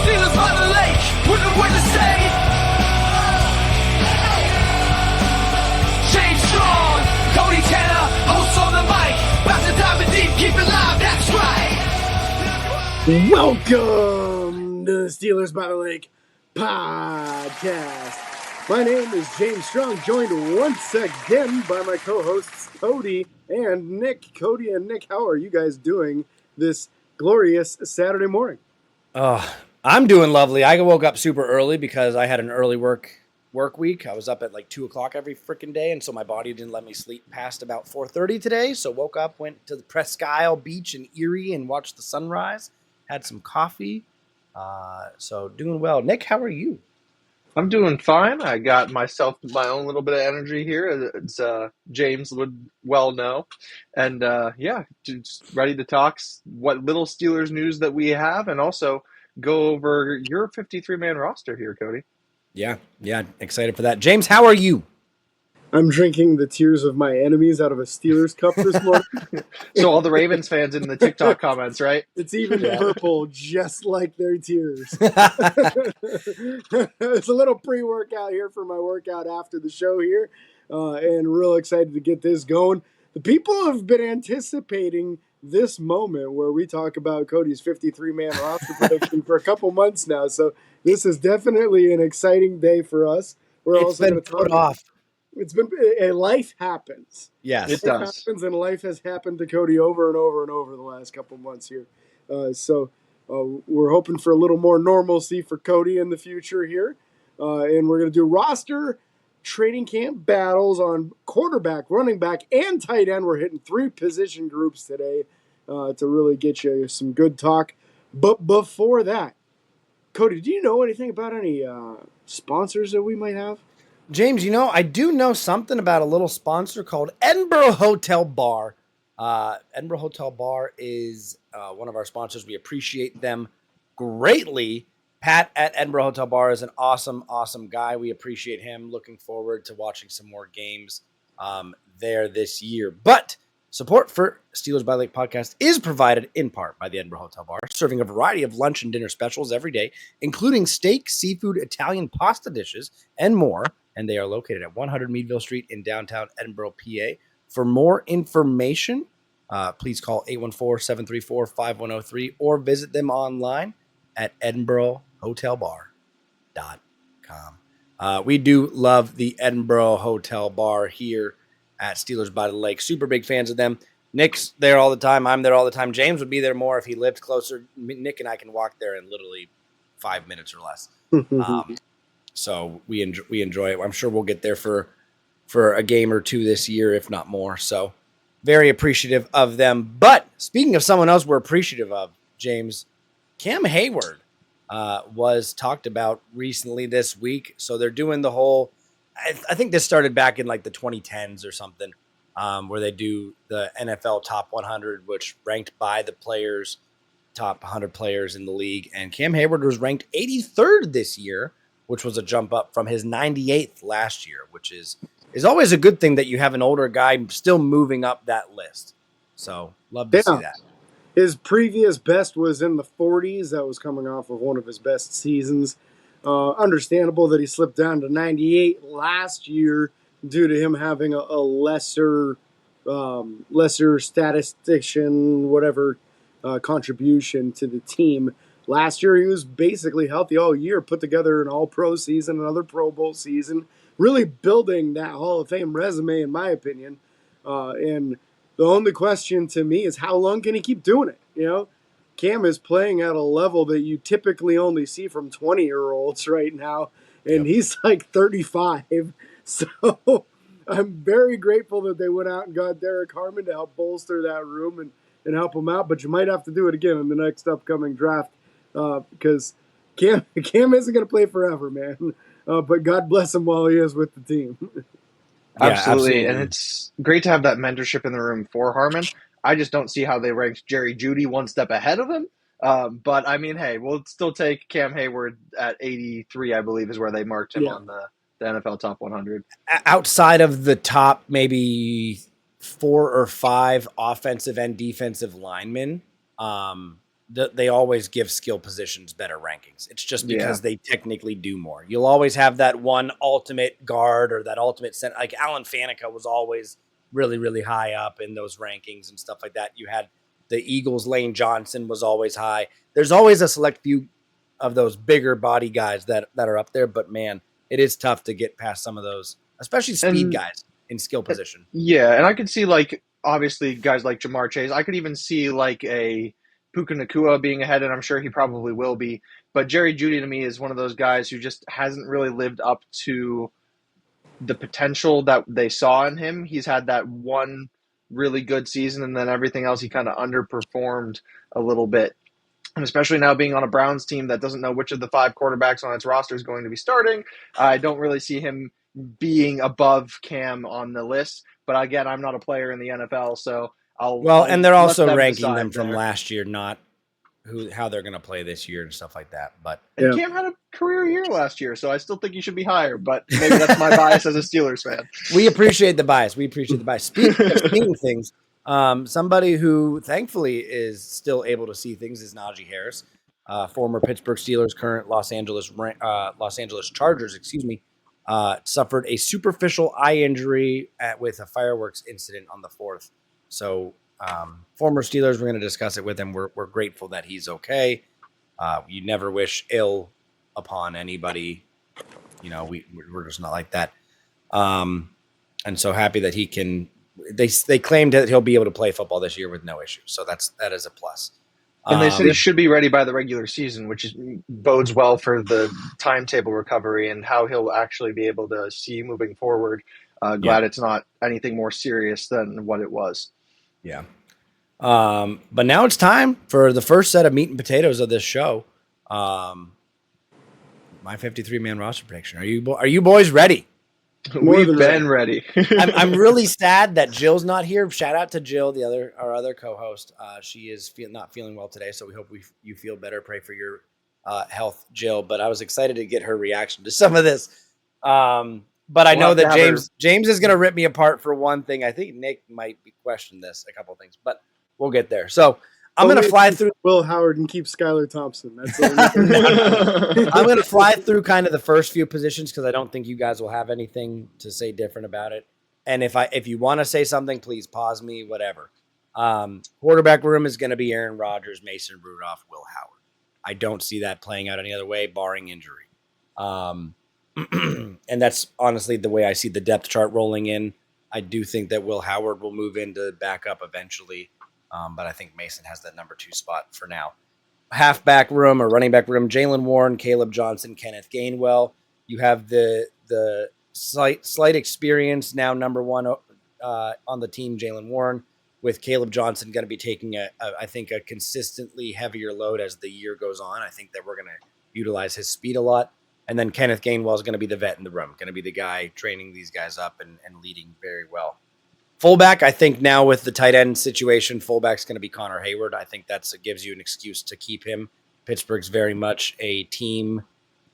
Steelers by the lake, with the win to say. James Strong, Cody Tanner, hosts on the mic. About to dive in deep, keep it live, that's right. Welcome to the Steelers by the Lake podcast. My name is James Strong, joined once again by my co-hosts Cody and Nick. Cody and Nick, how are you guys doing this glorious Saturday morning? I'm doing lovely. I woke up super early because I had an early work week. I was up at like 2 o'clock every freaking day, and so my body didn't let me sleep past about 4:30 today. So woke up, went to the Presque Isle Beach in Erie and watched the sunrise. Had some coffee. So doing well. Nick, how are you? I'm doing fine. I got myself my own little bit of energy here, as James would well know. And just ready to talk what little Steelers news that we have, and also go over your 53-man roster here, Cody. Yeah, excited for that. James, how are you? I'm drinking the tears of my enemies out of a Steelers cup this morning. So all the Ravens fans in the TikTok comments, right? It's even purple, just like their tears. It's a little pre-workout here for my workout after the show here, and real excited to get this going. The people have been anticipating this moment where we talk about Cody's 53-man roster prediction for a couple months now, so this is definitely an exciting day for us. We're It's been put off. It's been a life happens. Yes, it does. Life happens, and life has happened to Cody over and over and over the last couple months here. So we're hoping for a little more normalcy for Cody in the future here, and we're going to do roster training camp battles on quarterback, running back, and tight end. We're hitting 3 position groups today to really get you some good talk. But before that, Cody, do you know anything about any sponsors that we might have? James, I do know something about a little sponsor called Edinburgh Hotel Bar. Edinburgh Hotel Bar is one of our sponsors. We appreciate them greatly. Pat at Edinburgh Hotel Bar is an awesome, awesome guy. We appreciate him. Looking forward to watching some more games there this year. But support for Steelers by the Lake podcast is provided in part by the Edinburgh Hotel Bar, serving a variety of lunch and dinner specials every day, including steak, seafood, Italian pasta dishes, and more. And they are located at 100 Meadville Street in downtown Edinburgh, PA. For more information, please call 814-734-5103 or visit them online at edinburghhotelbar.com. We do love the Edinburgh Hotel Bar here at Steelers by the Lake. Super big fans of them. Nick's there all the time. I'm there all the time. James would be there more if he lived closer. Nick and I can walk there in literally 5 minutes or less. So we enjoy it. I'm sure we'll get there for a game or two this year, if not more. So very appreciative of them. But speaking of someone else we're appreciative of, James, Cam Hayward was talked about recently this week. So they're doing the whole I think this started back in like the 2010s or something, where they do the NFL Top 100, which ranked by the players, top 100 players in the league. And Cam Hayward was ranked 83rd this year, which was a jump up from his 98th last year, which is always a good thing that you have an older guy still moving up that list. So love to see that. His previous best was in the 40s. That was coming off of one of his best seasons. Understandable that he slipped down to 98 last year due to him having a lesser statistician, whatever, contribution to the team. Last year, he was basically healthy all year, put together an all-pro season, another Pro Bowl season, really building that Hall of Fame resume, in my opinion. And the only question to me is how long can he keep doing it? Cam is playing at a level that you typically only see from 20-year-olds right now, and he's like 35. So I'm very grateful that they went out and got Derek Harmon to help bolster that room and help him out. But you might have to do it again in the next upcoming draft. Because Cam isn't going to play forever, man. But God bless him while he is with the team. Absolutely. And it's great to have that mentorship in the room for Harmon. I just don't see how they ranked Jerry Jeudy one step ahead of him. But, I mean, hey, we'll still take Cam Hayward at 83, I believe, is where they marked him on the the NFL top 100. Outside of the top maybe 4 or 5 offensive and defensive linemen, they always give skill positions better rankings. It's just because they technically do more. You'll always have that one ultimate guard or that ultimate center. Like Alan Faneca was always really, really high up in those rankings and stuff like that. You had the Eagles, Lane Johnson was always high. There's always a select few of those bigger body guys that are up there, but man, it is tough to get past some of those, especially speed guys in skill position. Yeah, and I could see, like, obviously guys like Jamar Chase. I could even see like a Puka Nakua being ahead, and I'm sure he probably will be. But Jerry Jeudy to me is one of those guys who just hasn't really lived up to the potential that they saw in him. He's had that one really good season, and then everything else he kind of underperformed a little bit. And especially now being on a Browns team that doesn't know which of the 5 quarterbacks on its roster is going to be starting, I don't really see him being above Cam on the list. But again, I'm not a player in the NFL, so I'll And they're also ranking decide them from there. last year, not how they're going to play this year and stuff like that. But And Cam had a career year last year, so I still think he should be higher. But maybe that's my bias as a Steelers fan. We appreciate the bias. Speaking of seeing things, somebody who thankfully is still able to see things is Najee Harris, former Pittsburgh Steelers, current Los Angeles Chargers. Suffered a superficial eye injury with a fireworks incident on the 4th. So, former Steelers, we're going to discuss it with him. We're grateful that he's okay. You never wish ill upon anybody. You know, we're just not like that. And so happy that he can. They claimed that he'll be able to play football this year with no issues. So that is a plus. And they said he should be ready by the regular season, which bodes well for the timetable recovery and how he'll actually be able to see moving forward. Glad it's not anything more serious than what it was. Yeah. But now it's time for the first set of meat and potatoes of this show. My 53-man roster prediction. Are you boys ready? We've been ready. I'm really sad that Jill's not here. Shout out to Jill, our other co-host. She is not feeling well today, so we hope you feel better. Pray for your health, Jill. But I was excited to get her reaction to some of this. But I know that James is going to rip me apart for one thing. I think Nick might be questioning this a couple of things, but we'll get there. So I'm going to fly through Will Howard and keep Skylar Thompson. That's I'm going to fly through kind of the first few positions because I don't think you guys will have anything to say different about it. And if you want to say something, please pause me, whatever. Quarterback room is going to be Aaron Rodgers, Mason Rudolph, Will Howard. I don't see that playing out any other way, barring injury. And that's honestly the way I see the depth chart rolling in. I do think that Will Howard will move into backup eventually. But I think Mason has that number 2 spot for now. Halfback room or running back room, Jalen Warren, Caleb Johnson, Kenneth Gainwell. You have the slight experience now, number 1 on the team, Jalen Warren, with Caleb Johnson going to be taking I think a consistently heavier load as the year goes on. I think that we're going to utilize his speed a lot. And then Kenneth Gainwell is going to be the vet in the room, going to be the guy training these guys up and leading very well. Fullback, I think now with the tight end situation, fullback's going to be Connor Hayward. I think that gives you an excuse to keep him. Pittsburgh's very much a team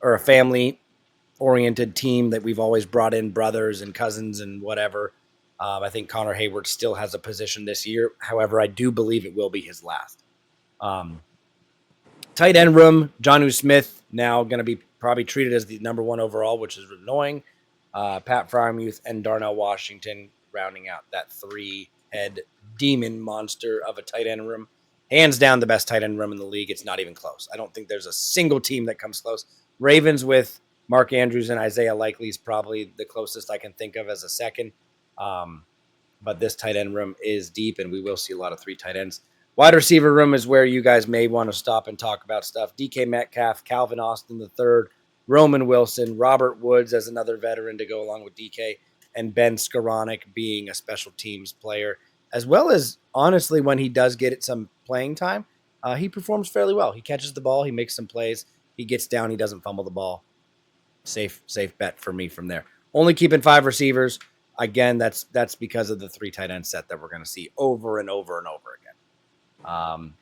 or a family-oriented team that we've always brought in brothers and cousins and whatever. I think Connor Hayward still has a position this year. However, I do believe it will be his last. Tight end room, Jonnu Smith now going to be probably treated as the number 1 overall, which is annoying. Pat Freiermuth and Darnell Washington rounding out that 3-head demon monster of a tight end room. Hands down the best tight end room in the league. It's not even close. I don't think there's a single team that comes close. Ravens with Mark Andrews and Isaiah Likely is probably the closest I can think of as a second. But this tight end room is deep, and we will see a lot of 3 tight ends. Wide receiver room is where you guys may want to stop and talk about stuff. DK Metcalf, Calvin Austin III, Roman Wilson, Robert Woods as another veteran to go along with DK, and Ben Skoranek being a special teams player, as well as, honestly, when he does get some playing time, he performs fairly well. He catches the ball. He makes some plays. He gets down. He doesn't fumble the ball. Safe bet for me from there. Only keeping 5 receivers. Again, that's because of the 3 tight end set that we're going to see over and over and over again.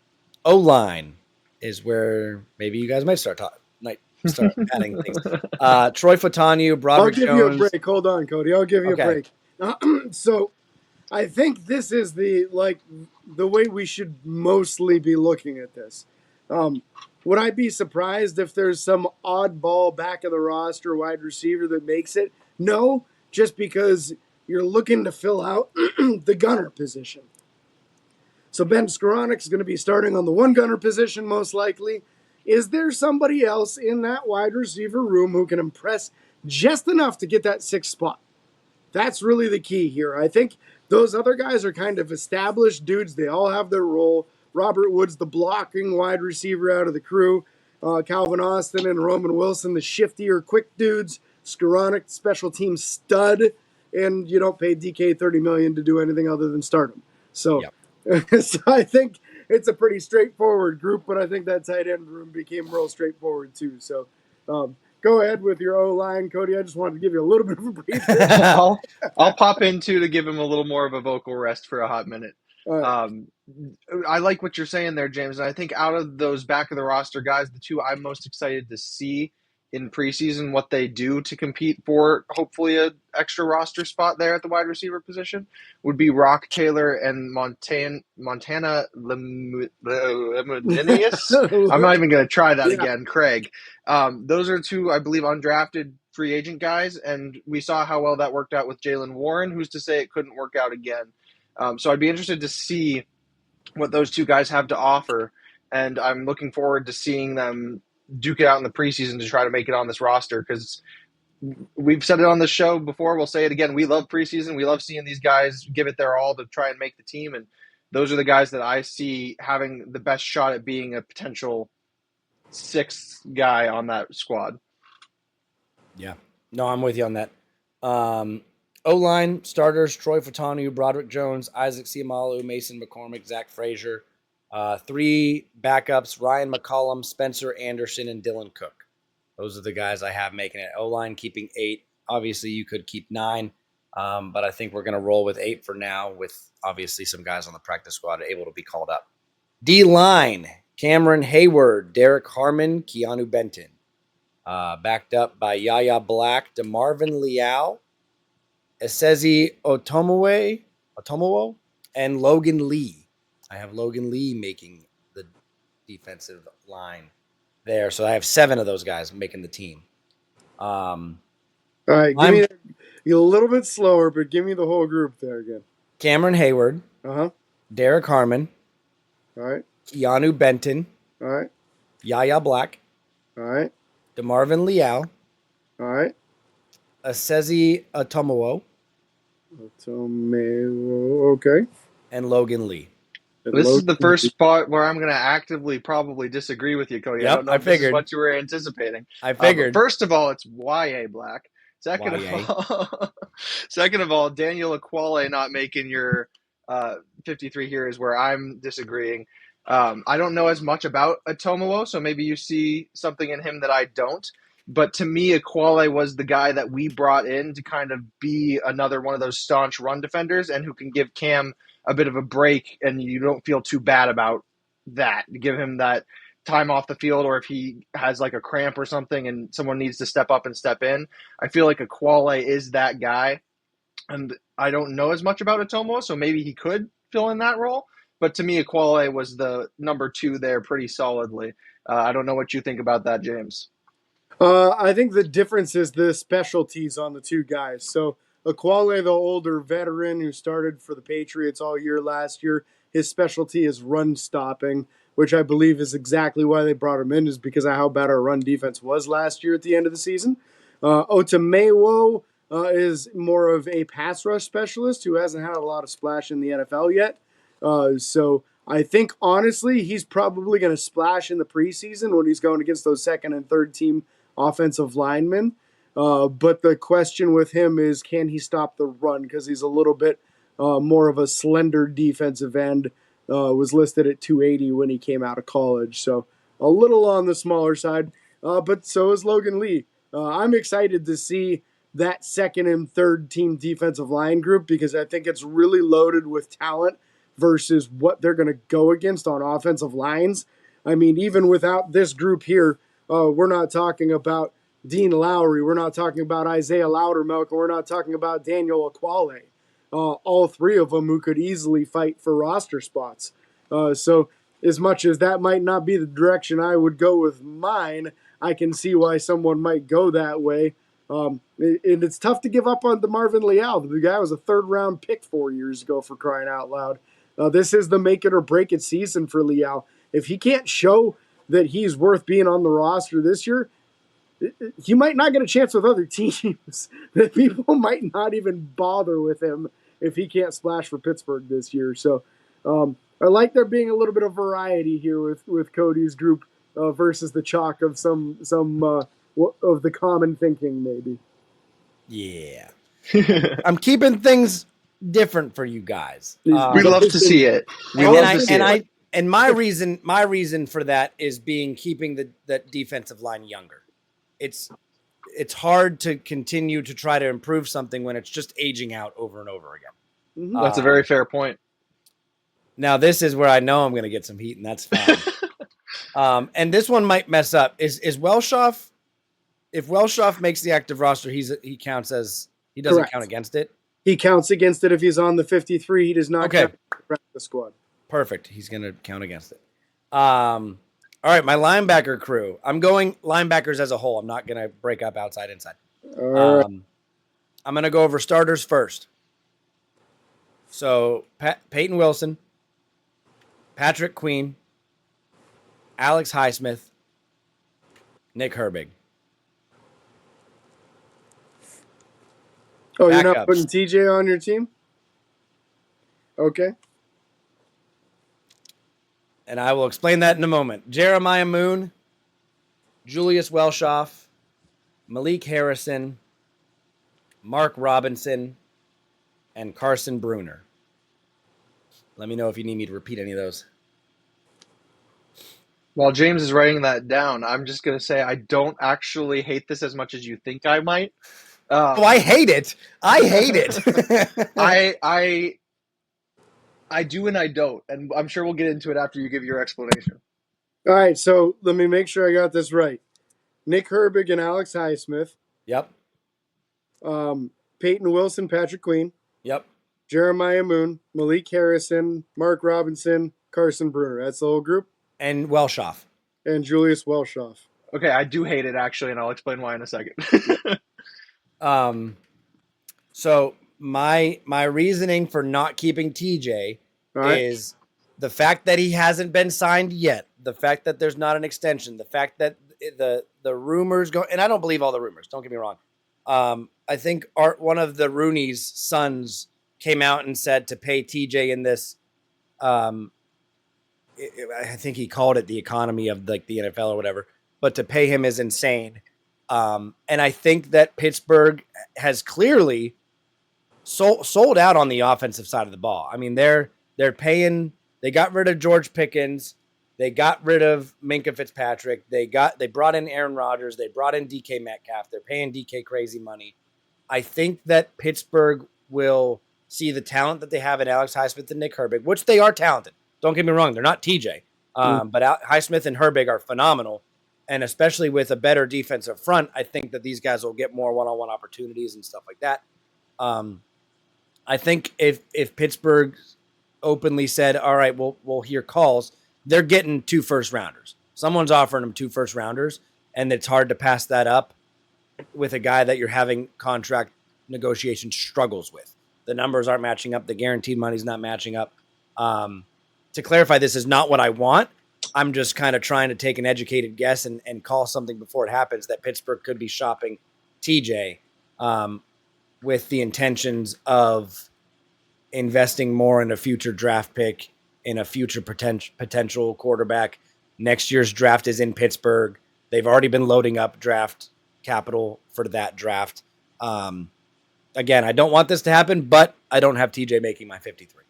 O-line is where maybe you guys might start talking. start adding things. Troy Fatanu, I'll Broderick give you a Jones. break. Hold on, Cody. I'll give you Okay. a break. So I think this is the way we should mostly be looking at this. Would I be surprised if there's some oddball back of the roster wide receiver that makes it? No, just because you're looking to fill out the gunner position. So Ben Skoranek is going to be starting on the one gunner position most likely. Is there somebody else in that wide receiver room who can impress just enough to get that sixth spot? That's really the key here. I think those other guys are kind of established dudes. They all have their role. Robert Woods, the blocking wide receiver out of the crew. Calvin Austin and Roman Wilson, the shiftier, quick dudes. Skoranek, special team stud. And you don't pay DK $30 million to do anything other than start him. So, so I think it's a pretty straightforward group, but I think that tight end room became real straightforward too. So, go ahead with your O-line, Cody. I just wanted to give you a little bit of a breather. I'll pop in too to give him a little more of a vocal rest for a hot minute. Right. I like what you're saying there, James. And I think out of those back of the roster guys, the two I'm most excited to see in preseason what they do to compete for hopefully an extra roster spot there at the wide receiver position would be Rock Taylor and Montana Lemonius. I'm not even going to try that again, Craig. Those are two, I believe, undrafted free agent guys, and we saw how well that worked out with Jalen Warren. Who's to say it couldn't work out again? So I'd be interested to see what those two guys have to offer, and I'm looking forward to seeing them duke it out in the preseason to try to make it on this roster, because we've said it on the show before, we'll say it again, we love preseason, we love seeing these guys give it their all to try and make the team, and those are the guys that I see having the best shot at being a potential sixth guy on that squad. Yeah. No, I'm with you on that. O-line starters, Troy Fatanu, Broderick Jones, Isaac Siamalu, Mason McCormick, Zach Frazier. 3 backups, Ryan McCollum, Spencer Anderson, and Dylan Cook. Those are the guys I have making it. O-line keeping 8. Obviously, you could keep 9, but I think we're going to roll with 8 for now, with obviously some guys on the practice squad able to be called up. D-line, Cameron Hayward, Derek Harmon, Keanu Benton. Backed up by Yaya Black, DeMarvin Leal, Esezi Otomowo, and Logan Lee. I have Logan Lee making the defensive line there. So I have 7 of those guys making the team. All right, give me a little bit slower, but give me the whole group there again. Cameron Hayward. Derek Harmon. All right. Keanu Benton. All right. Yaya Black. All right. DeMarvin Leal. All right. Esezi Otomowo. Okay. And Logan Lee. This is the first spot where I'm going to actively probably disagree with you, Cody. Yep, I don't know if this is what you were anticipating. I figured. First of all, it's YA Black. Second of all, Daniel Aquale not making your 53 here is where I'm disagreeing. I don't know as much about Atomowo, so maybe you see something in him that I don't. But to me, Aquale was the guy that we brought in to kind of be another one of those staunch run defenders and who can give Cam a bit of a break, and you don't feel too bad about that. Give him that time off the field, or if he has like a cramp or something and someone needs to step up and step in. I feel like Aquale is that guy, and I don't know as much about Atomo, so maybe he could fill in that role. But to me, Aquale was the number 2 there pretty solidly. I don't know what you think about that, James. I think the difference is the specialties on the 2 guys. So Aquale, the older veteran who started for the Patriots all year last year, his specialty is run stopping, which I believe is exactly why they brought him in, is because of how bad our run defense was last year at the end of the season. Otomewo is more of a pass rush specialist who hasn't had a lot of splash in the NFL yet. So I think, honestly, he's probably going to splash in the preseason when he's going against those second and third team offensive linemen. But the question with him is, can he stop the run? Because he's a little bit more of a slender defensive end. Was listed at 280 when he came out of college. So a little on the smaller side. But so is Logan Lee. I'm excited to see that second and third team defensive line group, because I think it's really loaded with talent versus what they're going to go against on offensive lines. I mean, even without this group here, We're not talking about Dean Lowry. We're not talking about Isaiah Loudermilk. We're not talking about Daniel Aquale. All three of them who could easily fight for roster spots. So as much as that might not be the direction I would go with mine, I can see why someone might go that way. And it's tough to give up on the Marvin Leal. The guy was a third-round pick 4 years ago, for crying out loud. This is the make it or break it season for Leal. If he can't show that he's worth being on the roster this year, he might not get a chance with other teams. That people might not even bother with him if he can't splash for Pittsburgh this year. So I like there being a little bit of variety here with Cody's group versus the chalk of some of the common thinking, maybe. Yeah. I'm keeping things different for you guys. We love to see it. We love to see it. And my reason for that is keeping the defensive line younger. It's hard to continue to try to improve something when it's just aging out over and over again. Mm-hmm. That's a very fair point. Now this is where I know I'm going to get some heat, and that's fine. And this one might mess up. Is Welshoff? If Welshoff makes the active roster, he counts as he doesn't Correct. count against it. He counts against it if he's on the 53. He does not count the squad. Perfect. He's going to count against it. All right, my linebacker crew. I'm going linebackers as a whole. I'm not going to break up outside, inside. All right. I'm going to go over starters first. So Peyton Wilson, Patrick Queen, Alex Highsmith, Nick Herbig. Oh, you're not Backups. putting TJ on your team? Okay. And I will explain that in a moment. Jeremiah Moon, Julius Welshoff, Malik Harrison, Mark Robinson, and Carson Bruner. Let me know if you need me to repeat any of those. While James is writing that down, I'm just going to say I don't actually hate this as much as you think I might. I hate it. I hate it. I do and I don't, and I'm sure we'll get into it after you give your explanation. All right, so let me make sure I got this right. Nick Herbig and Alex Highsmith. Yep. Peyton Wilson, Patrick Queen. Yep. Jeremiah Moon, Malik Harrison, Mark Robinson, Carson Bruner. That's the whole group. And Welshoff. And Julius Welshoff. Okay, I do hate it, actually, and I'll explain why in a second. So my reasoning for not keeping TJ is the fact that he hasn't been signed yet, the fact that there's not an extension, the fact that the rumors go, and I don't believe all the rumors, don't get me wrong. I think one of the Rooney's sons came out and said to pay TJ in this, I think he called it the economy of like the NFL or whatever, but to pay him is insane. And I think that Pittsburgh has clearly sold out on the offensive side of the ball. I mean, they're paying. They got rid of George Pickens. They got rid of Minkah Fitzpatrick. They brought in Aaron Rodgers. They brought in DK Metcalf. They're paying DK crazy money. I think that Pittsburgh will see the talent that they have in Alex Highsmith and Nick Herbig, which they are talented. Don't get me wrong; they're not TJ, but Highsmith and Herbig are phenomenal. And especially with a better defensive front, I think that these guys will get more one-on-one opportunities and stuff like that. I think if Pittsburgh openly said, all right, we'll hear calls, they're getting 2 first-rounders. Someone's offering them 2 first-rounders, and it's hard to pass that up with a guy that you're having contract negotiation struggles with. The numbers aren't matching up. The guaranteed money's not matching up. To clarify, this is not what I want. I'm just kind of trying to take an educated guess and call something before it happens that Pittsburgh could be shopping TJ with the intentions of investing more in a future draft pick, in a future potential quarterback. Next year's draft is in Pittsburgh. They've already been loading up draft capital for that draft. Again, I don't want this to happen, but I don't have TJ making my 53.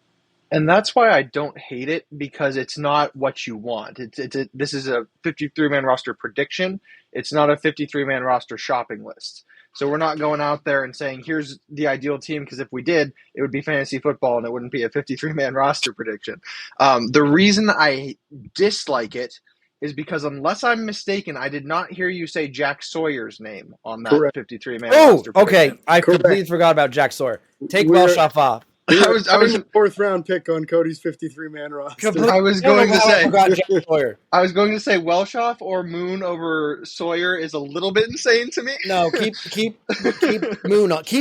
And that's why I don't hate it, because it's not what you want. This is a 53-man roster prediction. It's not a 53-man roster shopping list. So we're not going out there and saying, here's the ideal team, because if we did, it would be fantasy football and it wouldn't be a 53-man roster prediction. The reason I dislike it is because unless I'm mistaken, I did not hear you say Jack Sawyer's name on that Correct. 53-man Oh, roster okay. prediction. I Correct. completely forgot about Jack Sawyer. Take We're Welshoff off. we I are was starting the 4th-round pick on Cody's 53-man roster. Completely. I was I don't going know to how I say forgot Jack Sawyer. I was going to say Welshoff or Moon over Sawyer is a little bit insane to me. No, keep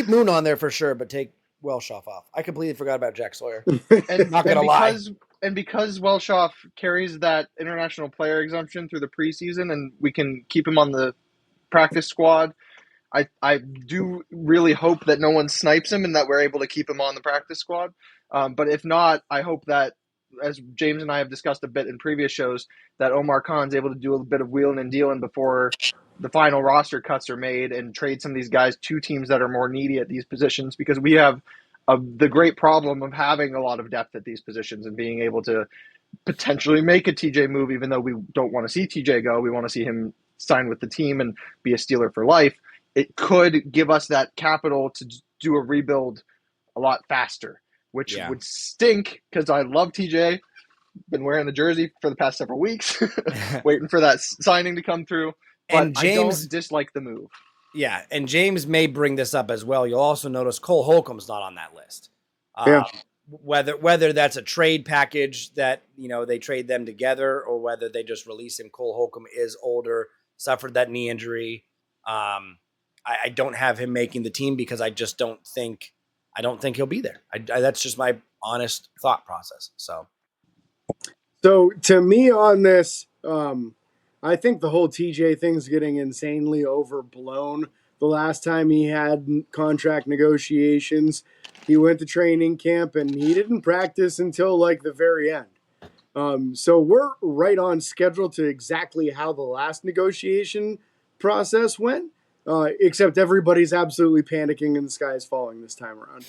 Moon on there for sure, but take Welshoff off. I completely forgot about Jack Sawyer. and Not and gonna lie. because Welshoff carries that international player exemption through the preseason, and we can keep him on the practice squad. I do really hope that no one snipes him and that we're able to keep him on the practice squad. But if not, I hope that, as James and I have discussed a bit in previous shows, that Omar Khan's able to do a bit of wheeling and dealing before the final roster cuts are made and trade some of these guys to teams that are more needy at these positions, because we have the great problem of having a lot of depth at these positions and being able to potentially make a TJ move, even though we don't want to see TJ go. We want to see him sign with the team and be a Steeler for life. It could give us that capital to do a rebuild a lot faster, which would stink because I love TJ. Been wearing the jersey for the past several weeks, waiting for that signing to come through. But And I James, don't dislike the move. yeah, and James may bring this up as well. You'll also notice Cole Holcomb's not on that list. Yeah. Whether that's a trade package that they trade them together, or whether they just release him. Cole Holcomb is older, suffered that knee injury. I don't have him making the team because I don't think he'll be there. That's just my honest thought process. So to me on this, I think the whole TJ thing's getting insanely overblown. The last time he had contract negotiations, he went to training camp and he didn't practice until like the very end. So we're right on schedule to exactly how the last negotiation process went, except everybody's absolutely panicking and the sky is falling this time around.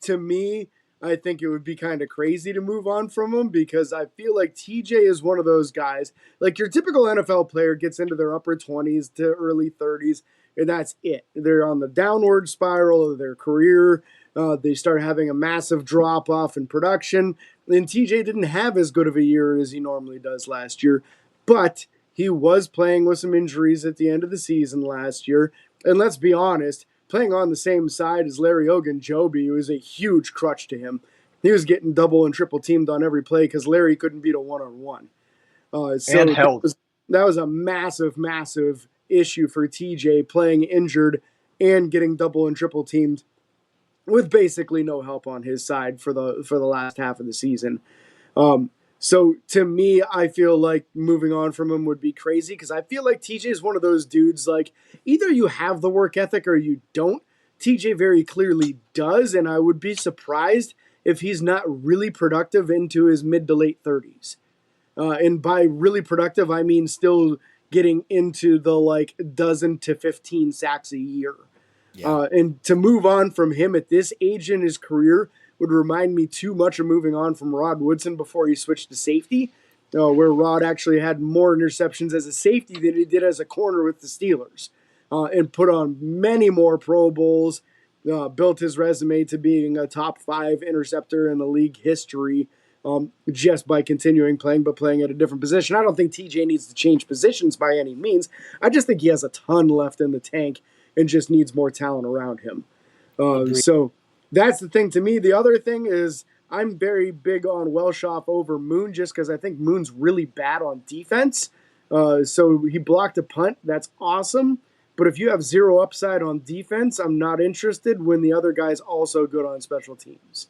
To me, I think it would be kind of crazy to move on from him because I feel like TJ is one of those guys, like your typical NFL player gets into their upper 20s to early 30s, and that's it. They're on the downward spiral of their career. They start having a massive drop off in production. And TJ didn't have as good of a year as he normally does last year, but he was playing with some injuries at the end of the season last year. And let's be honest, playing on the same side as Larry Ogunjobi was a huge crutch to him. He was getting double and triple teamed on every play because Larry couldn't beat a one-on-one. And held. That was a massive, massive issue for TJ, playing injured and getting double and triple teamed with basically no help on his side for the last half of the season. So to me, I feel like moving on from him would be crazy because I feel like TJ is one of those dudes, like either you have the work ethic or you don't. TJ very clearly does, and I would be surprised if he's not really productive into his mid to late 30s. And by really productive, I mean still getting into the like dozen to 15 sacks a year. Yeah. And to move on from him at this age in his career would remind me too much of moving on from Rod Woodson before he switched to safety, where Rod actually had more interceptions as a safety than he did as a corner with the Steelers, and put on many more Pro Bowls, built his resume to being a top 5 interceptor in the league history, just by continuing playing, but playing at a different position. I don't think TJ needs to change positions by any means. I just think he has a ton left in the tank and just needs more talent around him. So that's the thing to me. The other thing is I'm very big on Welshoff over Moon just because I think Moon's really bad on defense. So he blocked a punt. That's awesome. But if you have zero upside on defense, I'm not interested when the other guy's also good on special teams.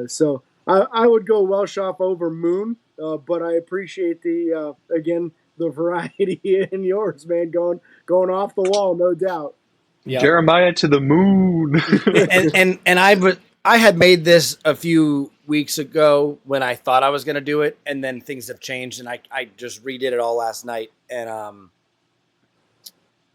So I would go Welshoff over Moon, but I appreciate the variety in yours, man, going off the wall, no doubt. Yeah. Jeremiah to the moon. and I had made this a few weeks ago when I thought I was going to do it, and then things have changed, and I just redid it all last night, and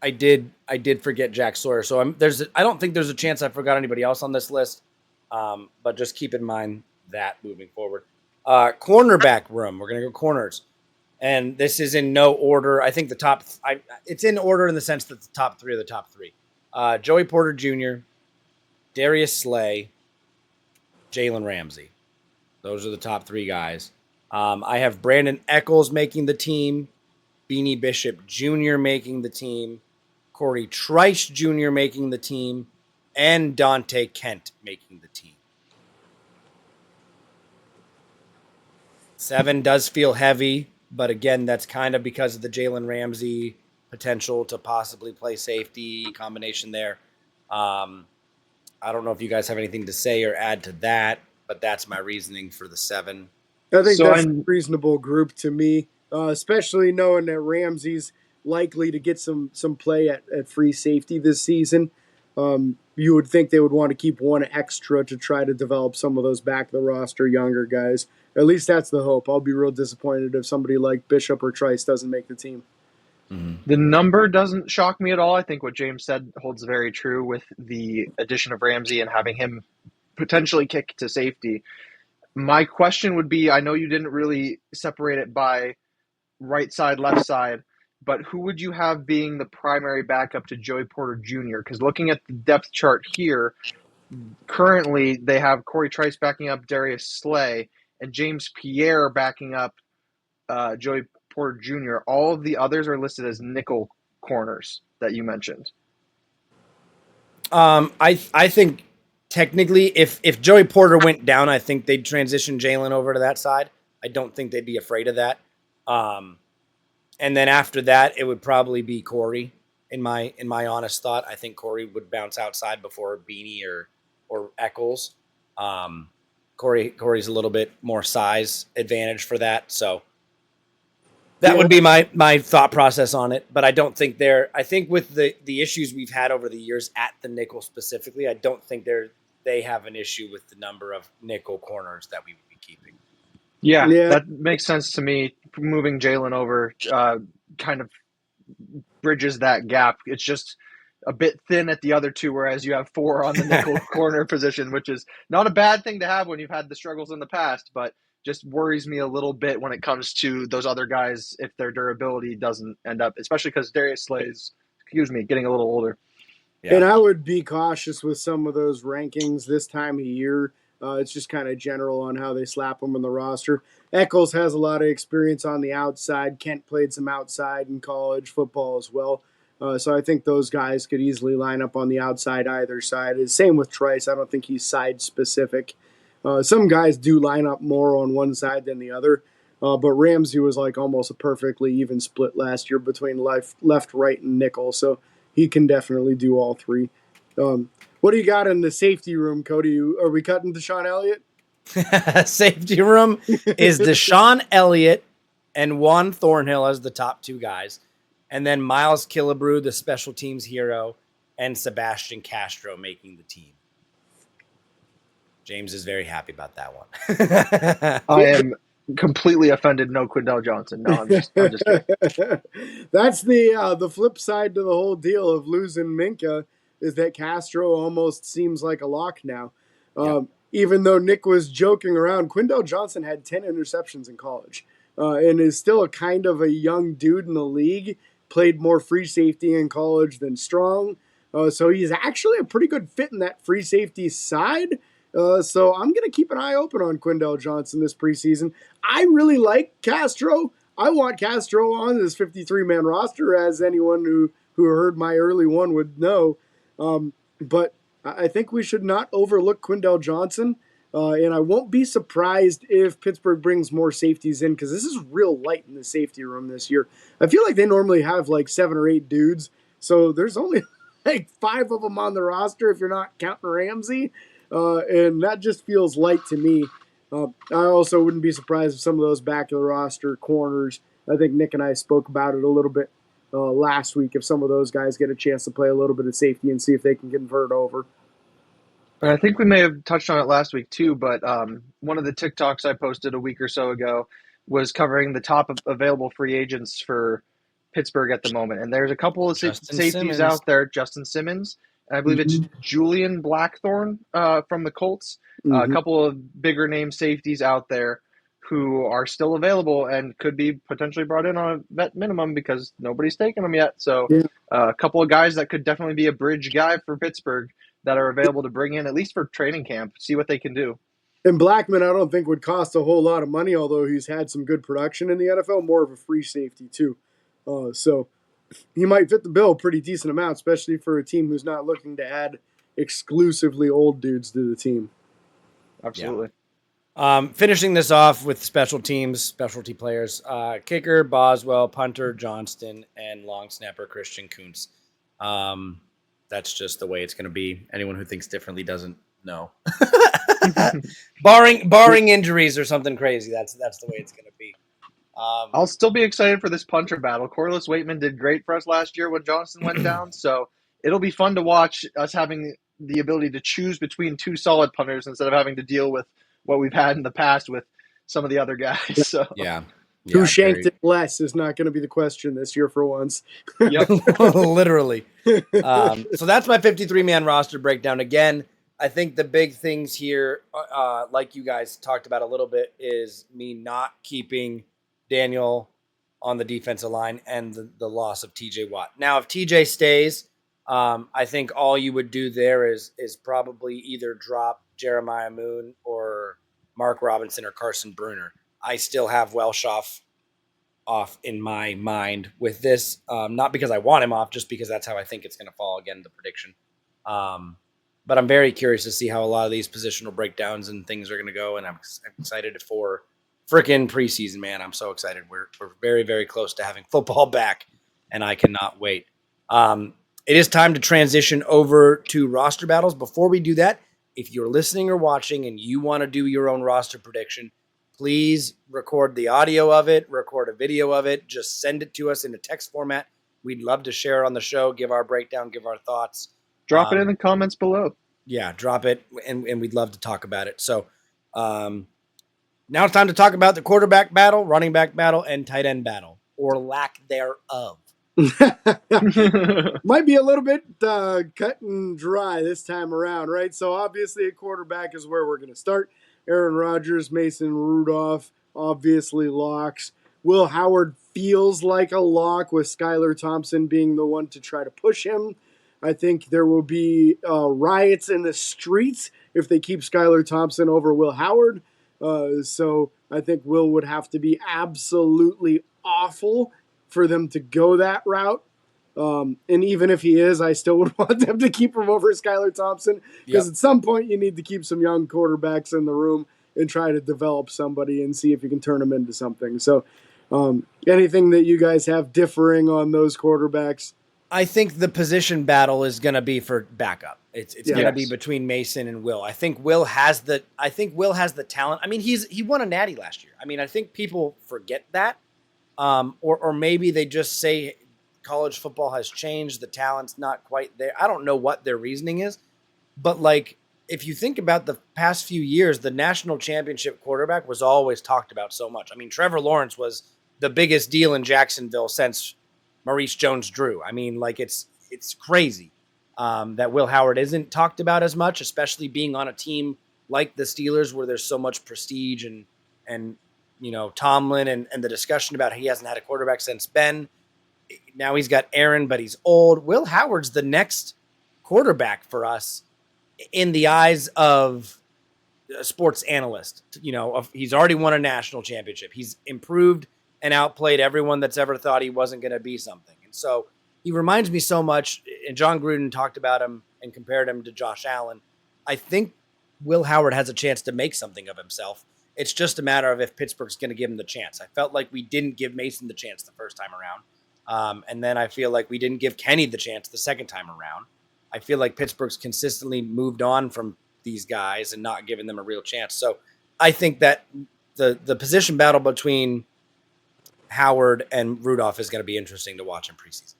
I did forget Jack Sawyer. So I don't think there's a chance I forgot anybody else on this list, but just keep in mind that moving forward. Cornerback room, we're going to go corners, and this is in no order. I think it's in order in the sense that the top 3 are the top 3. Joey Porter Jr., Darius Slay, Jalen Ramsey. Those are the top 3 guys. I have Brandon Eccles making the team, Beanie Bishop Jr. making the team, Corey Trice Jr. making the team, and Dante Kent making the team. 7 does feel heavy, but again, that's kind of because of the Jalen Ramsey potential to possibly play safety combination there. I don't know if you guys have anything to say or add to that, but that's my reasoning for the 7. I think So that's a I'm reasonable group to me, especially knowing that Ramsey's likely to get some play at free safety this season. You would think they would want to keep one extra to try to develop some of those back of the roster younger guys. At least that's the hope. I'll be real disappointed if somebody like Bishop or Trice doesn't make the team. The number doesn't shock me at all. I think what James said holds very true with the addition of Ramsey and having him potentially kick to safety. My question would be, I know you didn't really separate it by right side, left side, but who would you have being the primary backup to Joey Porter Jr.? Because looking at the depth chart here, currently they have Corey Trice backing up Darius Slay and James Pierre backing up Joey Porter Jr. All of the others are listed as nickel corners that you mentioned. I think technically, if Joey Porter went down, I think they'd transition Jalen over to that side. I don't think they'd be afraid of that. And then after that, it would probably be Corey. In my honest thought, I think Corey would bounce outside before Beanie or Eccles. Corey's a little bit more size advantage for that, so that would be my thought process on it. But I don't think I think with the issues we've had over the years at the nickel specifically, I don't think they have an issue with the number of nickel corners that we would be keeping. Yeah, that makes sense to me. Moving Jalen over kind of bridges that gap. It's just a bit thin at the other two, whereas you have 4 on the nickel corner position, which is not a bad thing to have when you've had the struggles in the past, but just worries me a little bit when it comes to those other guys if their durability doesn't end up, especially because Darius Slay's, getting a little older. Yeah. And I would be cautious with some of those rankings this time of year. It's just kind of general on how they slap them in the roster. Eccles has a lot of experience on the outside. Kent played some outside in college football as well. So I think those guys could easily line up on the outside either side. Same with Trice. I don't think he's side specific. Some guys do line up more on one side than the other. But Ramsey was like almost a perfectly even split last year between left, right, and nickel. So he can definitely do all 3. What do you got in the safety room, Cody? Are we cutting Deshaun Elliott? Safety room is Deshaun Elliott and Juan Thornhill as the top 2 guys. And then Miles Killebrew, the special teams hero, and Sebastian Castro making the team. James is very happy about that one. I am completely offended. No Quindell Johnson. No, I'm just kidding. That's the flip side to the whole deal of losing Minkah is that Castro almost seems like a lock now. Even though Nick was joking around, Quindell Johnson had 10 interceptions in college and is still a kind of a young dude in the league. Played more free safety in college than strong. So he's actually a pretty good fit in that free safety side. So I'm going to keep an eye open on Quindell Johnson this preseason. I really like Castro. I want Castro on this 53-man roster, as anyone who heard my early one would know. But I think we should not overlook Quindell Johnson. And I won't be surprised if Pittsburgh brings more safeties in because this is real light in the safety room this year. I feel like they normally have like 7 or 8 dudes. So there's only like 5 of them on the roster if you're not counting Ramsey. And that just feels light to me. I also wouldn't be surprised if some of those back of the roster corners, I think Nick and I spoke about it a little bit last week, if some of those guys get a chance to play a little bit of safety and see if they can convert over. I think we may have touched on it last week too, but one of the TikToks I posted a week or so ago was covering the top of available free agents for Pittsburgh at the moment. And there's a couple of safeties out there. Justin Simmons, and I believe it's Julian Blackthorne from the Colts. A couple of bigger name safeties out there who are still available and could be potentially brought in on a vet minimum because nobody's taken them yet. So a couple of guys that could definitely be a bridge guy for Pittsburgh that are available to bring in at least for training camp, see what they can do. And Blackman, I don't think would cost a whole lot of money, although he's had some good production in the NFL. More of a free safety too, so he might fit the bill a pretty decent amount, especially for a team who's not looking to add exclusively old dudes to the team. Absolutely. Finishing this off with special teams, specialty players, kicker Boswell, punter Johnston, and long snapper Christian Kuntz. That's just the way it's going to be. Anyone who thinks differently doesn't know. barring injuries or something crazy, that's the way it's going to be. I'll still be excited for this punter battle. Corliss Waitman did great for us last year when Johnston went down, so it'll be fun to watch us having the ability to choose between two solid punters instead of having to deal with what we've had in the past with some of the other guys. So yeah. Who shanked it less is not going to be the question this year for once. Yep. Literally. So that's my 53-man roster breakdown. Again, I think the big things here, like you guys talked about a little bit, is me not keeping Daniel on the defensive line and the loss of TJ Watt. Now, if TJ stays, I think all you would do there is probably either drop Jeremiah Moon or Mark Robinson or Carson Bruner. I still have Welshoff off in my mind with this, not because I want him off, just because that's how I think it's going to fall again, the prediction. But I'm very curious to see how a lot of these positional breakdowns and things are going to go, and I'm excited for freaking preseason, man. I'm so excited. We're very, very close to having football back, and I cannot wait. It is time to transition over to roster battles. Before we do that, if you're listening or watching and you want to do your own roster prediction, please record the audio of it, record a video of it, just send it to us in a text format. We'd love to share it on the show, give our breakdown, give our thoughts. Drop it in the comments below. Yeah, drop it, and we'd love to talk about it. So now it's time to talk about the quarterback battle, running back battle, and tight end battle, or lack thereof. Might be a little bit cut and dry this time around, right? So obviously a quarterback is where we're going to start. Aaron Rodgers, Mason Rudolph, obviously locks. Will Howard feels like a lock, with Skylar Thompson being the one to try to push him. I think there will be riots in the streets if they keep Skylar Thompson over Will Howard. So I think Will would have to be absolutely awful for them to go that route. And even if he is, I still would want them to keep him over Skylar Thompson, because at some point you need to keep some young quarterbacks in the room and try to develop somebody and see if you can turn them into something. So anything that you guys have differing on those quarterbacks? I think the position battle is going to be for backup. It's going to be between Mason and Will. I think Will has the talent. I mean, he won a natty last year. I mean, I think people forget that. Or maybe they just say college football has changed. The talent's not quite there. I don't know what their reasoning is, but like, if you think about the past few years, the national championship quarterback was always talked about so much. I mean, Trevor Lawrence was the biggest deal in Jacksonville since Maurice Jones-Drew. I mean, like, it's crazy that Will Howard isn't talked about as much, especially being on a team like the Steelers where there's so much prestige and you know, Tomlin and the discussion about he hasn't had a quarterback since Ben. Now he's got Aaron, but he's old. Will Howard's the next quarterback for us in the eyes of a sports analyst. You know, he's already won a national championship. He's improved and outplayed everyone that's ever thought he wasn't going to be something. And so he reminds me so much, and John Gruden talked about him and compared him to Josh Allen. I think Will Howard has a chance to make something of himself. It's just a matter of if Pittsburgh's going to give him the chance. I felt like we didn't give Mason the chance the first time around. And then I feel like we didn't give Kenny the chance the second time around. I feel like Pittsburgh's consistently moved on from these guys and not given them a real chance. So I think that the position battle between Howard and Rudolph is going to be interesting to watch in preseason.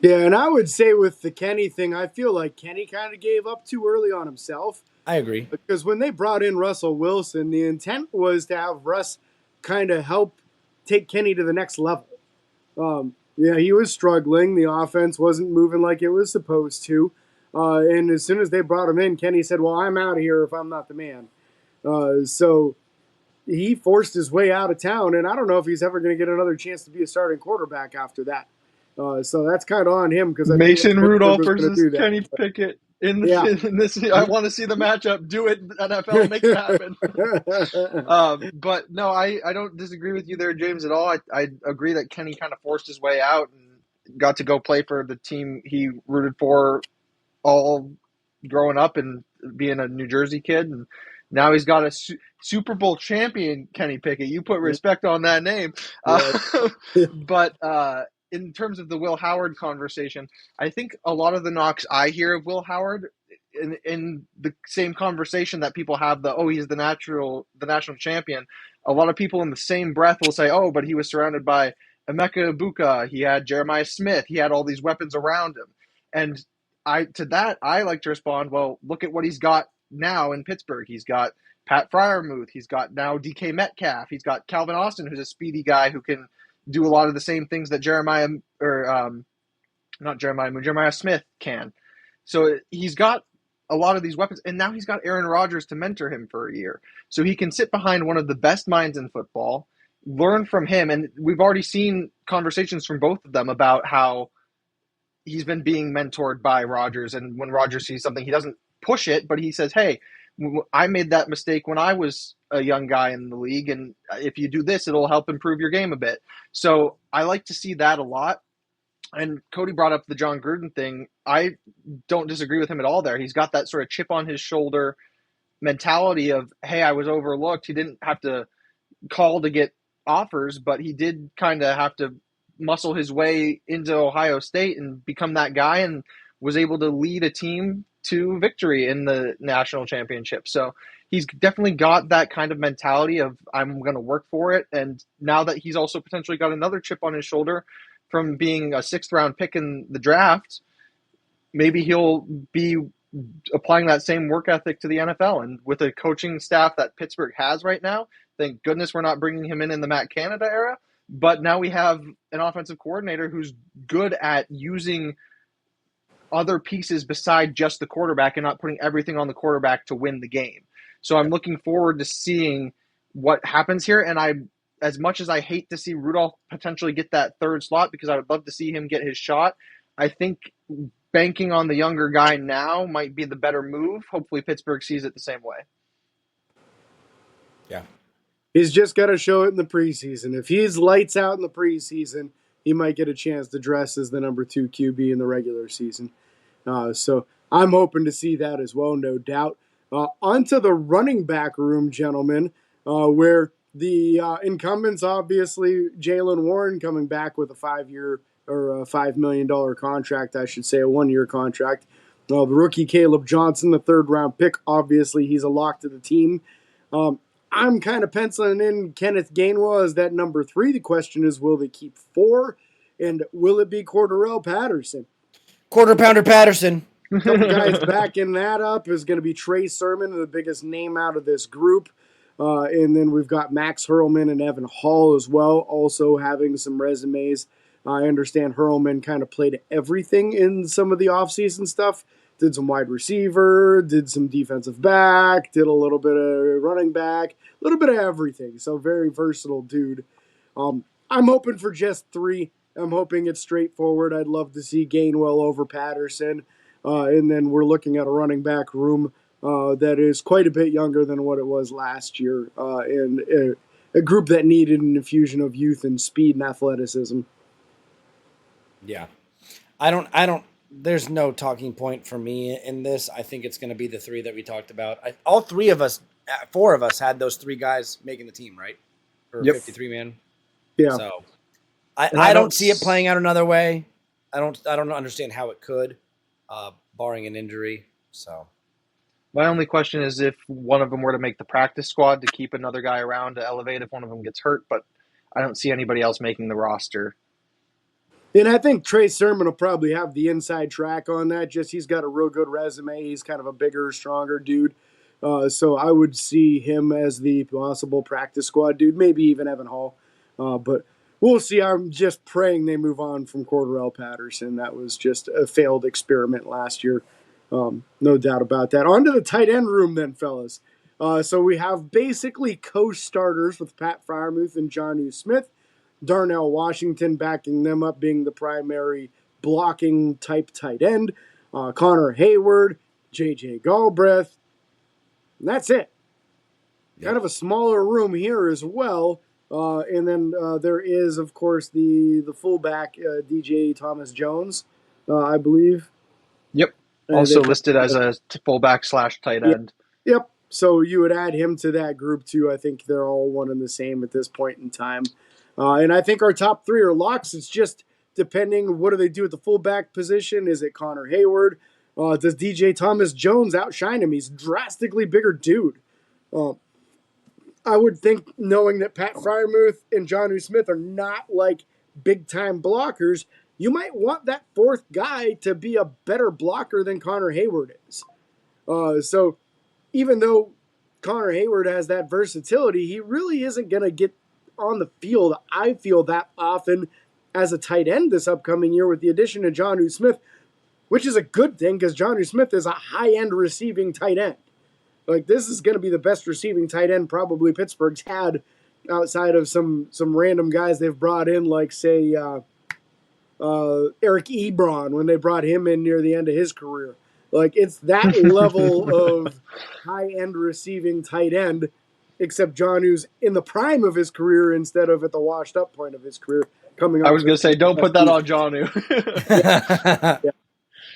Yeah, and I would say with the Kenny thing, I feel like Kenny kind of gave up too early on himself. I agree. Because when they brought in Russell Wilson, the intent was to have Russ kind of help take Kenny to the next level. Yeah, he was struggling. The offense wasn't moving like it was supposed to. And as soon as they brought him in, Kenny said, well, I'm out of here if I'm not the man. So he forced his way out of town, and I don't know if he's ever going to get another chance to be a starting quarterback after that. So that's kind of on him. Because Mason Rudolph versus Kenny Pickett. Yeah. in this. I want to see the matchup. Do it, NFL, make it happen. But no, I don't disagree with you there, James, at all. I agree that Kenny kind of forced his way out and got to go play for the team he rooted for all growing up and being a New Jersey kid, and now he's got a Super Bowl champion, Kenny Pickett. You put respect on that name. Right. But in terms of the Will Howard conversation, I think a lot of the knocks I hear of Will Howard in the same conversation that people have, he's the national champion. A lot of people in the same breath will say, oh, but he was surrounded by Emeka Ibuka, he had Jeremiah Smith, he had all these weapons around him. And I like to respond, well, look at what he's got now in Pittsburgh. He's got Pat Fryermuth. He's got now DK Metcalf. He's got Calvin Austin, who's a speedy guy who can do a lot of the same things that Jeremiah Smith can. So he's got a lot of these weapons, and now he's got Aaron Rodgers to mentor him for a year. So he can sit behind one of the best minds in football, learn from him, and we've already seen conversations from both of them about how he's been being mentored by Rodgers, and when Rodgers sees something, he doesn't push it, but he says, hey, I made that mistake when I was a young guy in the league, and if you do this, it'll help improve your game a bit. So I like to see that a lot. And Cody brought up the John Gruden thing. I don't disagree with him at all there. He's got that sort of chip on his shoulder mentality of, hey, I was overlooked. He didn't have to call to get offers, but he did kind of have to muscle his way into Ohio State and become that guy, and was able to lead a team to victory in the national championship. So he's definitely got that kind of mentality of, I'm going to work for it. And now that he's also potentially got another chip on his shoulder from being a 6th round pick in the draft, maybe he'll be applying that same work ethic to the NFL. And with a coaching staff that Pittsburgh has right now, thank goodness we're not bringing him in the Matt Canada era. But now we have an offensive coordinator who's good at using other pieces beside just the quarterback and not putting everything on the quarterback to win the game. So I'm looking forward to seeing what happens here. And as much as I hate to see Rudolph potentially get that 3rd slot, because I would love to see him get his shot, I think banking on the younger guy now might be the better move. Hopefully Pittsburgh sees it the same way. Yeah. He's just got to show it in the preseason. If he's lights out in the preseason, he might get a chance to dress as the number 2 QB in the regular season. So I'm hoping to see that as well, no doubt. Onto the running back room, gentlemen, where the incumbents, obviously, Jaylen Warren coming back with a 5-year or a $5 million contract, I should say, a 1-year contract. The rookie Caleb Johnson, the 3rd round pick, obviously he's a lock to the team. I'm kind of penciling in Kenneth Gainwell as that number 3. The question is, will they keep 4? And will it be Cordarrelle Patterson? Quarter pounder Patterson. A couple guys backing that up is going to be Trey Sermon, the biggest name out of this group. And then we've got Max Hurlman and Evan Hall as well, also having some resumes. I understand Hurlman kind of played everything in some of the offseason stuff. Did some wide receiver, did some defensive back, did a little bit of running back, a little bit of everything. So very versatile dude. I'm hoping for just 3. I'm hoping it's straightforward. I'd love to see Gainwell over Patterson. And then we're looking at a running back room that is quite a bit younger than what it was last year, and a group that needed an infusion of youth and speed and athleticism. Yeah. There's no talking point for me in this. I think it's going to be the 3 that we talked about. All 4 of us had those 3 guys making the team, right? Or 53 man. Yeah. So I don't see it playing out another way. I don't understand how it could, barring an injury. So my only question is if one of them were to make the practice squad to keep another guy around to elevate if one of them gets hurt, but I don't see anybody else making the roster. And I think Trey Sermon will probably have the inside track on that. Just he's got a real good resume. He's kind of a bigger, stronger dude. So I would see him as the possible practice squad dude, maybe even Evan Hall. But we'll see. I'm just praying they move on from Cordarrelle Patterson. That was just a failed experiment last year. No doubt about that. On to the tight end room then, fellas. So we have basically co-starters with Pat Fryermuth and Jonnu Smith. Darnell Washington backing them up, being the primary blocking type tight end. Connor Hayward, J.J. Galbraith, and that's it. Yep. Kind of a smaller room here as well. And then there is, of course, the fullback, DJ Thomas Jones, I believe. Yep. Also listed as a fullback / tight end. Yep. So you would add him to that group too. I think they're all one and the same at this point in time. And I think our top three are locks. It's just depending what do they do at the fullback position. Is it Connor Hayward? Does DJ Thomas Jones outshine him? He's a drastically bigger dude. I would think, knowing that Pat Freiermuth and Jonnu Smith are not like big time blockers, you might want that fourth guy to be a better blocker than Connor Hayward is. So even though Connor Hayward has that versatility, he really isn't going to get on the field, I feel, that often as a tight end this upcoming year with the addition of Jonnu Smith, which is a good thing because Jonnu Smith is a high-end receiving tight end. Like, this is going to be the best receiving tight end probably Pittsburgh's had outside of some random guys they've brought in, like, say, Eric Ebron when they brought him in near the end of his career. Like, it's that level of high-end receiving tight end, except Jonnu's in the prime of his career instead of at the washed-up point of his career coming up. I was going to say, don't put that on Jonnu.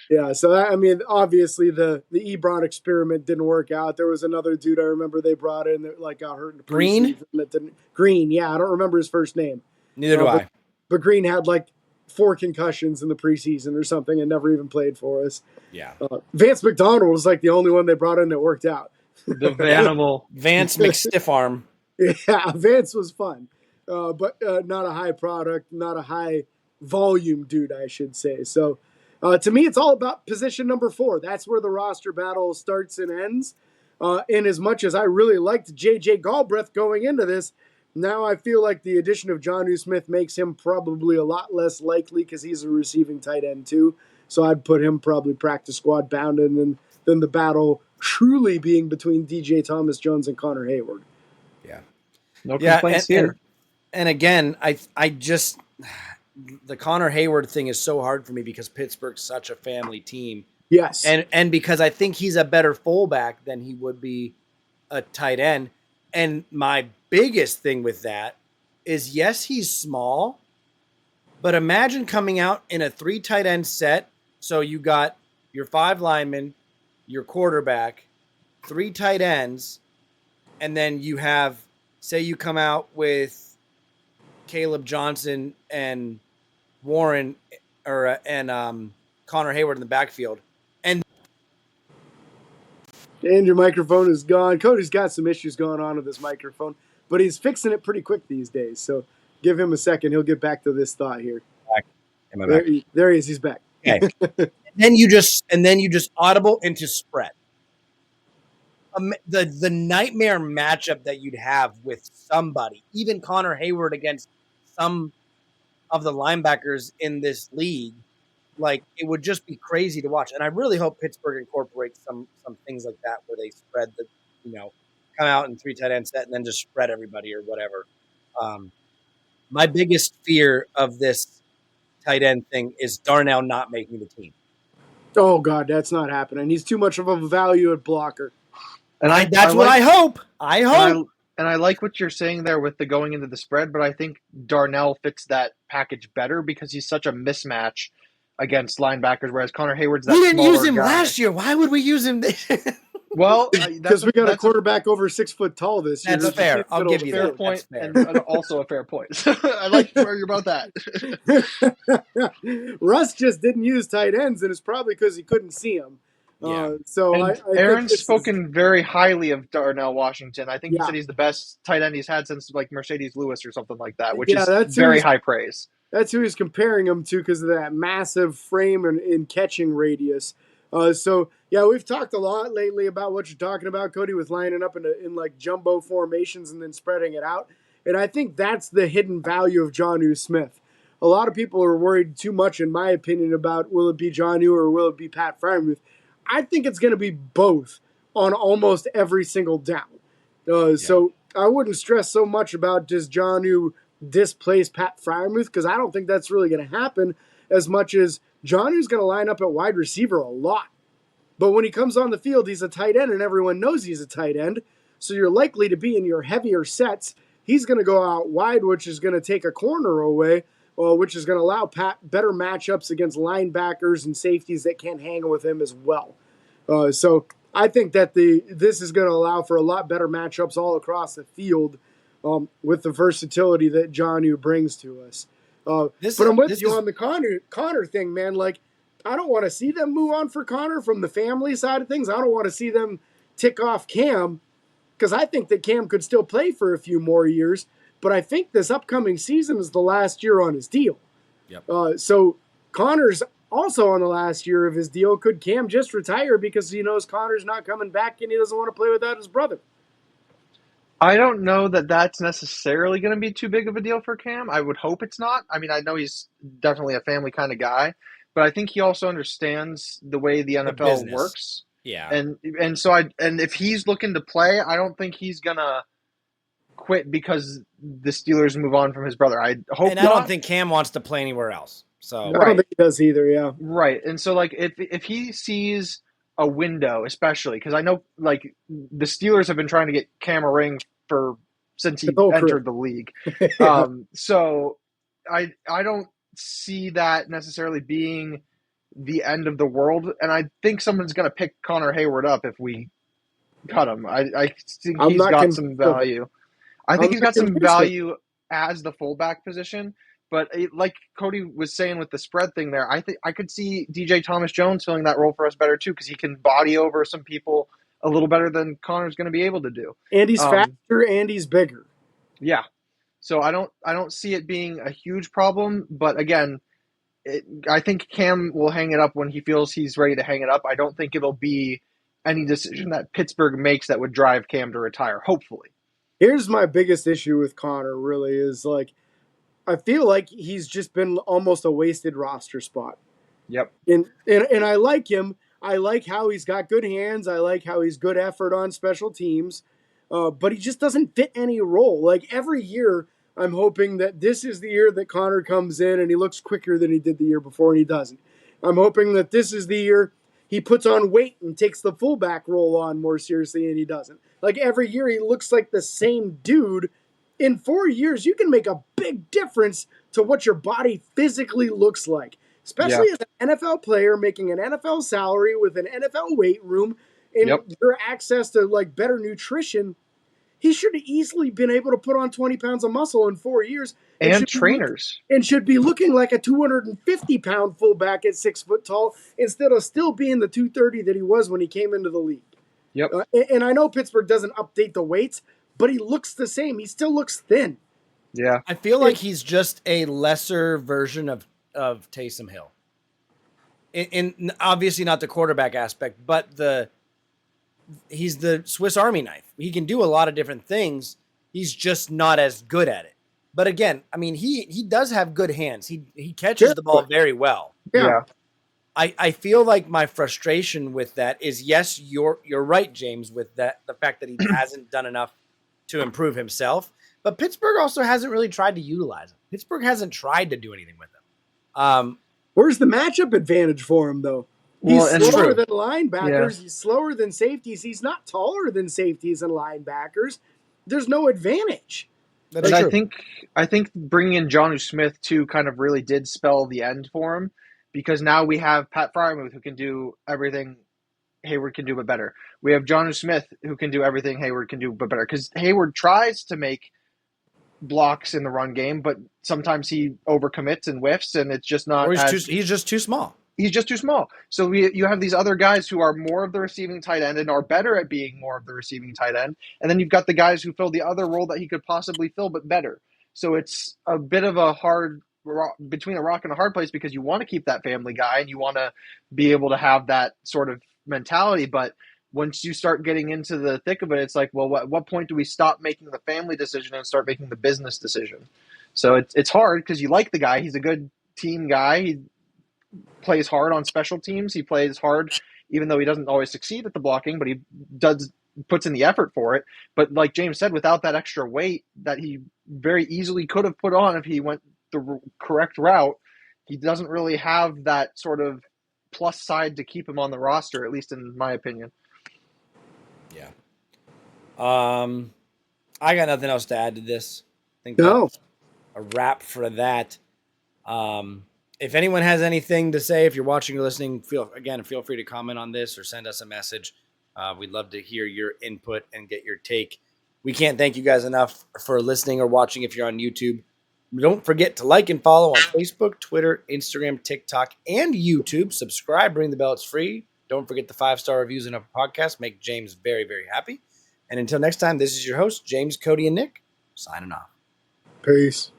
Yeah, so I mean, obviously the Ebron experiment didn't work out. There was another dude I remember they brought in that like got hurt in the Green? That didn't, Green, yeah, I don't remember his first name. Neither do I. But Green had like 4 concussions in the preseason or something and never even played for us. Yeah. Vance McDonald was like the only one they brought in that worked out. The Vanimal. Vance McStiffarm. Yeah, Vance was fun, but not a high product, not a high volume dude, I should say. So to me, it's all about position number 4. That's where the roster battle starts and ends. And as much as I really liked J.J. Galbraith going into this, now I feel like the addition of Jonnu Smith makes him probably a lot less likely because he's a receiving tight end too. So I'd put him probably practice squad bound, and then the battle truly being between DJ Thomas Jones and Connor Hayward. Yeah. No complaints here. And again, I just the Connor Hayward thing is so hard for me because Pittsburgh's such a family team. Yes. And because I think he's a better fullback than he would be a tight end. And my biggest thing with that is, yes, he's small, but imagine coming out in a 3 tight end set. So you got your 5 linemen, your quarterback, 3 tight ends, and then you have, say you come out with Caleb Johnson and Warren and Connor Hayward in the backfield. And your microphone is gone. Cody's got some issues going on with his microphone, but he's fixing it pretty quick these days. So give him a second. He'll get back to this thought here. There he is. He's back. Okay. then you just audible into spread. The nightmare matchup that you'd have with somebody, even Connor Hayward against some of the linebackers in this league, like, it would just be crazy to watch. And I really hope Pittsburgh incorporates some things like that where they spread the, come out in 3 tight end set and then just spread everybody or whatever. My biggest fear of this tight end thing is Darnell not making the team. Oh God, that's not happening. He's too much of a value at blocker. And that's what I hope. I hope. And I like what you're saying there with the going into the spread, but I think Darnell fits that package better because he's such a mismatch against linebackers, whereas Connor Hayward's that we didn't use him guy. last year. Why would we use him? Well, because we got a quarterback over 6 foot tall this year. That's fair. I'll give you that. Point, that's fair. and also a fair point. I like where you're about that. Russ just didn't use tight ends, and it's probably because he couldn't see them. Yeah. Aaron's spoken very highly of Darnell Washington. I think he said he's the best tight end he's had since like Mercedes Lewis or something like that, which is very high praise. That's who he's comparing him to because of that massive frame and catching radius. We've talked a lot lately about what you're talking about, Cody, with lining up in like jumbo formations and then spreading it out. And I think that's the hidden value of Jonnu Smith. A lot of people are worried too much, in my opinion, about will it be Jonnu or will it be Pat Freiermuth. I think it's going to be both on almost every single down. So I wouldn't stress so much about does Jonnu displace Pat Freiermuth because I don't think that's really going to happen as much as Jonnu's going to line up at wide receiver a lot. But when he comes on the field, he's a tight end, and everyone knows he's a tight end. So you're likely to be in your heavier sets. He's going to go out wide, which is going to take a corner away, which is going to allow better matchups against linebackers and safeties that can't hang with him as well. So I think that this is going to allow for a lot better matchups all across the field with the versatility that Jonnu brings to us. But I'm with you on the Connor thing, man. Like, I don't want to see them move on for Connor from the family side of things. I don't want to see them tick off Cam because I think that Cam could still play for a few more years. But I think this upcoming season is the last year on his deal. Yep. So Connor's also on the last year of his deal. Could Cam just retire because he knows Connor's not coming back and he doesn't want to play without his brother? I don't know that that's necessarily going to be too big of a deal for Cam. I would hope it's not. I mean, I know he's definitely a family kind of guy, but I think he also understands the way the NFL works. Yeah. And so and if he's looking to play, I don't think he's going to quit because the Steelers move on from his brother. I hope and I don't think Cam wants to play anywhere else. So I don't think he does either, yeah. Right. And so, like, if he sees a window, especially, because I know, like, the Steelers have been trying to get Cam a ring since he entered the league. Yeah. So I don't see that necessarily being the end of the world. And I think someone's going to pick Connor Hayward up if we cut him. I think he's got some value. I think he's got some value as the fullback position. But like Cody was saying with the spread thing there, I think I could see DJ Thomas Jones filling that role for us better too, because he can body over some people a little better than Connor's going to be able to do. And he's faster and he's bigger. Yeah. So I don't see it being a huge problem. But again, I think Cam will hang it up when he feels he's ready to hang it up. I don't think it'll be any decision that Pittsburgh makes that would drive Cam to retire, hopefully. Here's my biggest issue with Connor, really, is like, I feel like he's just been almost a wasted roster spot. Yep. And I like him. I like how he's got good hands. I like how he's good effort on special teams. But he just doesn't fit any role. Like, every year, I'm hoping that this is the year that Connor comes in and he looks quicker than he did the year before, and he doesn't. I'm hoping that this is the year he puts on weight and takes the fullback role on more seriously, and he doesn't. Like, every year he looks like the same dude. In 4 years, you can make a big difference to what your body physically looks like, especially as an NFL player making an NFL salary with an NFL weight room and your access to like better nutrition. He should have easily been able to put on 20 pounds of muscle in 4 years. And trainers. And should be looking like a 250-pound fullback at 6 foot tall instead of still being the 230 that he was when he came into the league. Yep. And I know Pittsburgh doesn't update the weights, but he looks the same. He still looks thin. Yeah. I feel like he's just a lesser version of Taysom Hill. In obviously not the quarterback aspect, but he's the Swiss Army knife. He can do a lot of different things. He's just not as good at it. But again, I mean, he does have good hands. He catches the ball very well. Yeah. I feel like my frustration with that is, yes, you're right, James, with that, the fact that he hasn't done enough to improve himself. But Pittsburgh also hasn't really tried to utilize him. Pittsburgh hasn't tried to do anything with him. Where's the matchup advantage for him, though? He's slower than linebackers. Yeah. He's slower than safeties. He's not taller than safeties and linebackers. There's no advantage. That's true. I think bringing in Jonnu Smith, too, kind of really did spell the end for him, because now we have Pat Freiermuth, who can do everything Hayward can do but better. We have Jonnu Smith, who can do everything Hayward can do but better, because Hayward tries to make blocks in the run game, but sometimes he overcommits and whiffs, and it's just not. Or he's just too small. He's just too small. So you have these other guys who are more of the receiving tight end and are better at being more of the receiving tight end, and then you've got the guys who fill the other role that he could possibly fill but better. So it's a bit of a between a rock and a hard place, because you want to keep that family guy and you want to be able to have that sort of mentality, but once you start getting into the thick of it, it's like, well, at what point do we stop making the family decision and start making the business decision? So it's hard, because you like the guy. He's a good team guy. He plays hard on special teams. He plays hard, even though he doesn't always succeed at the blocking, but he puts in the effort for it. But like James said, without that extra weight that he very easily could have put on if he went the correct route, he doesn't really have that sort of plus side to keep him on the roster, at least in my opinion. Yeah. I got nothing else to add to this. I think No. that's a wrap for that. If anyone has anything to say, if you're watching or listening, feel free to comment on this or send us a message. We'd love to hear your input and get your take. We can't thank you guys enough for listening or watching if you're on YouTube. Don't forget to like and follow on Facebook, Twitter, Instagram, TikTok, and YouTube. Subscribe, ring the bell, it's free. Don't forget the 5-star reviews in our podcast. Make James very, very happy. And until next time, this is your host, James, Cody, and Nick, signing off. Peace.